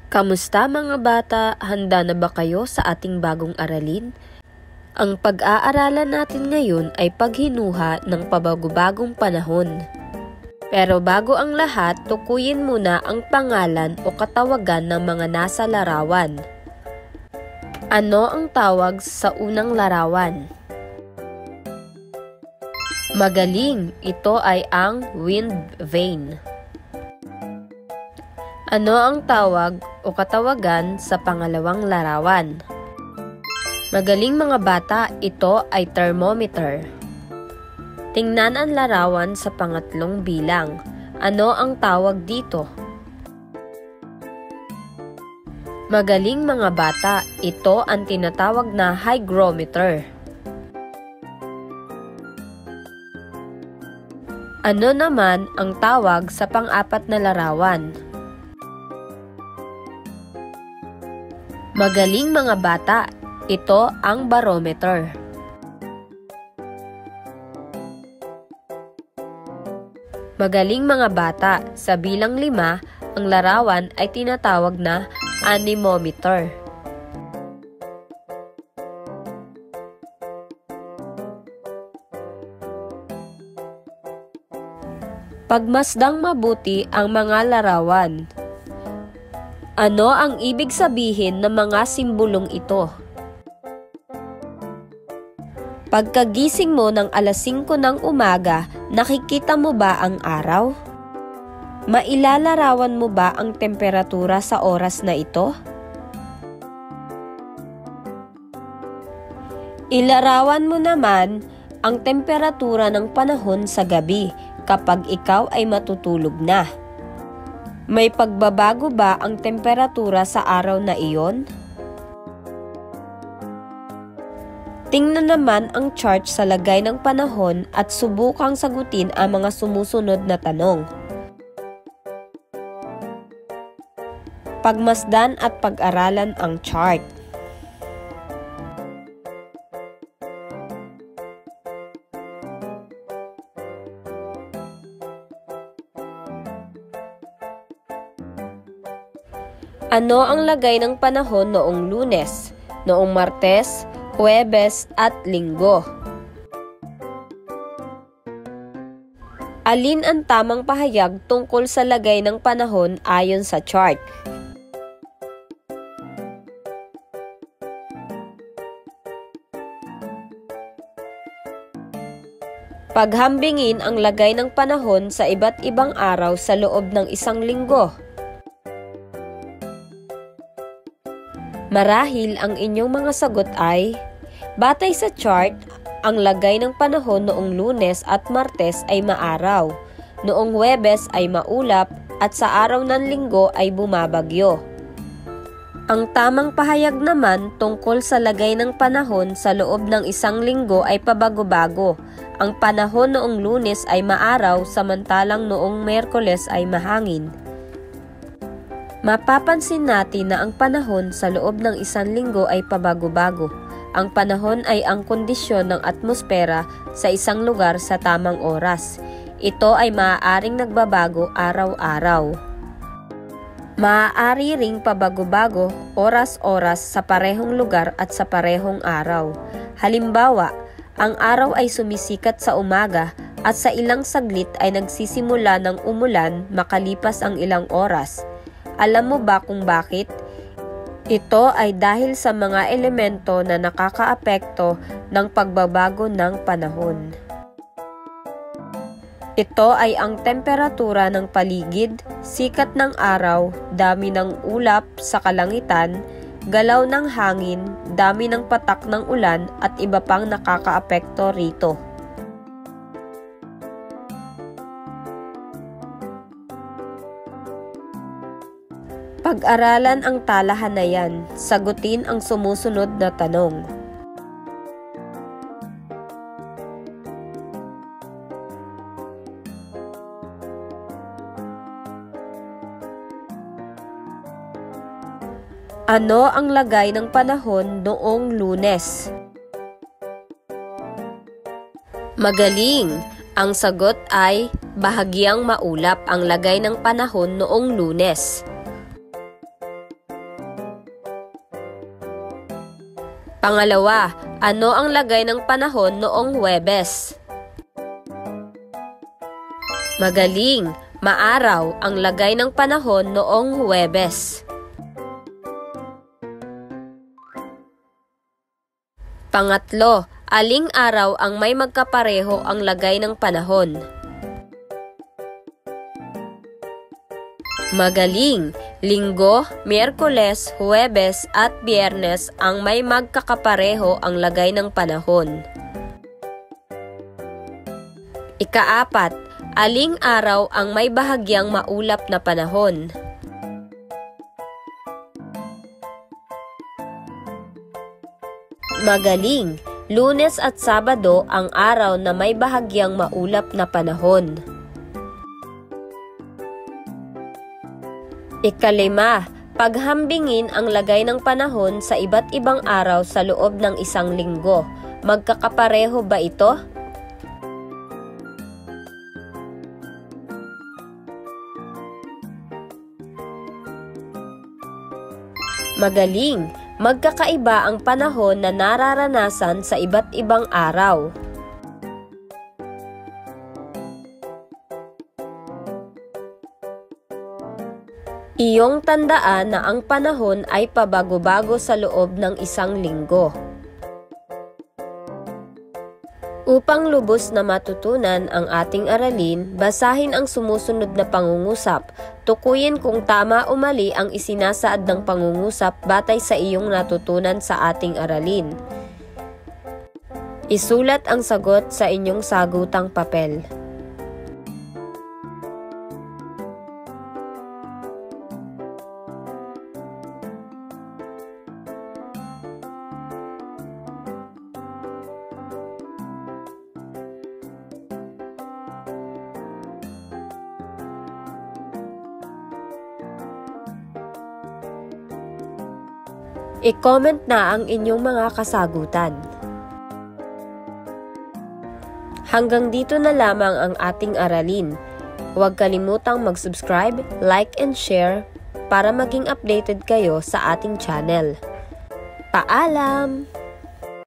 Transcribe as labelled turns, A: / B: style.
A: Kamusta mga bata? Handa na ba kayo sa ating bagong aralin? Ang pag-aaralan natin ngayon ay paghinuha ng pabago-bagong panahon. Pero bago ang lahat, tukuyin muna ang pangalan o katawagan ng mga nasa larawan. Ano ang tawag sa unang larawan? Magaling, ito ay ang wind vane. Ano ang tawag o katawagan sa pangalawang larawan? Magaling mga bata, ito ay thermometer. Tingnan ang larawan sa pangatlong bilang. Ano ang tawag dito? Magaling mga bata, ito ang tinatawag na hygrometer. Ano naman ang tawag sa pang-apat na larawan? Magaling mga bata, ito ang barometer. Magaling mga bata, sa bilang 5, ang larawan ay tinatawag na anemometer. Pagmasdang mabuti ang mga larawan. Ano ang ibig sabihin ng mga simbolong ito? Pagkagising mo ng alas 5 ng umaga, nakikita mo ba ang araw? Mailalarawan mo ba ang temperatura sa oras na ito? Ilarawan mo naman ang temperatura ng panahon sa gabi kapag ikaw ay matutulog na. May pagbabago ba ang temperatura sa araw na iyon? Tingnan naman ang chart sa lagay ng panahon at subukang sagutin ang mga sumusunod na tanong. Pagmasdan at pag-aralan ang chart. Ano ang lagay ng panahon noong Lunes, noong Martes, Huwebes at Linggo? Alin ang tamang pahayag tungkol sa lagay ng panahon ayon sa chart? Paghambingin ang lagay ng panahon sa iba't ibang araw sa loob ng isang linggo. Marahil ang inyong mga sagot ay, batay sa chart, ang lagay ng panahon noong Lunes at Martes ay maaraw, noong Huwebes ay maulap at sa araw ng Linggo ay bumabagyo. Ang tamang pahayag naman tungkol sa lagay ng panahon sa loob ng isang linggo ay pabago-bago. Ang panahon noong Lunes ay maaraw samantalang noong Miyerkules ay mahangin. Mapapansin natin na ang panahon sa loob ng isang linggo ay pabago-bago. Ang panahon ay ang kondisyon ng atmosfera sa isang lugar sa tamang oras. Ito ay maaaring nagbabago araw-araw. Maaari ring pabago-bago oras-oras sa parehong lugar at sa parehong araw. Halimbawa, ang araw ay sumisikat sa umaga at sa ilang saglit ay nagsisimula ng umulan makalipas ang ilang oras. Alam mo ba kung bakit? Ito ay dahil sa mga elemento na nakakaapekto ng pagbabago ng panahon. Ito ay ang temperatura ng paligid, sikat ng araw, dami ng ulap sa kalangitan, galaw ng hangin, dami ng patak ng ulan at iba pang nakakaapekto rito. Pag-aralan ang talahan na yan, sagutin ang sumusunod na tanong. Ano ang lagay ng panahon noong Lunes? Magaling! Ang sagot ay bahagyang maulap ang lagay ng panahon noong Lunes. Pangalawa, ano ang lagay ng panahon noong Huwebes? Magaling, maaraw ang lagay ng panahon noong Huwebes. Pangatlo, aling araw ang may magkapareho ang lagay ng panahon? Magaling! Linggo, Miyerkules, Huwebes at Biyernes ang may magkakapareho ang lagay ng panahon. Ikaapat, aling araw ang may bahagyang maulap na panahon? Magaling! Lunes at Sabado ang araw na may bahagyang maulap na panahon. Ikalima, paghambingin ang lagay ng panahon sa iba't ibang araw sa loob ng isang linggo. Magkakapareho ba ito? Magaling! Magkakaiba ang panahon na nararanasan sa iba't ibang araw. Iyong tandaan na ang panahon ay pabago-bago sa loob ng isang linggo. Upang lubos na matutunan ang ating aralin, basahin ang sumusunod na pangungusap. Tukuyin kung tama o mali ang isinasaad ng pangungusap batay sa iyong natutunan sa ating aralin. Isulat ang sagot sa inyong sagutang papel. I-comment na ang inyong mga kasagutan. Hanggang dito na lamang ang ating aralin. Huwag kalimutang mag-subscribe, like and share para maging updated kayo sa ating channel. Paalam!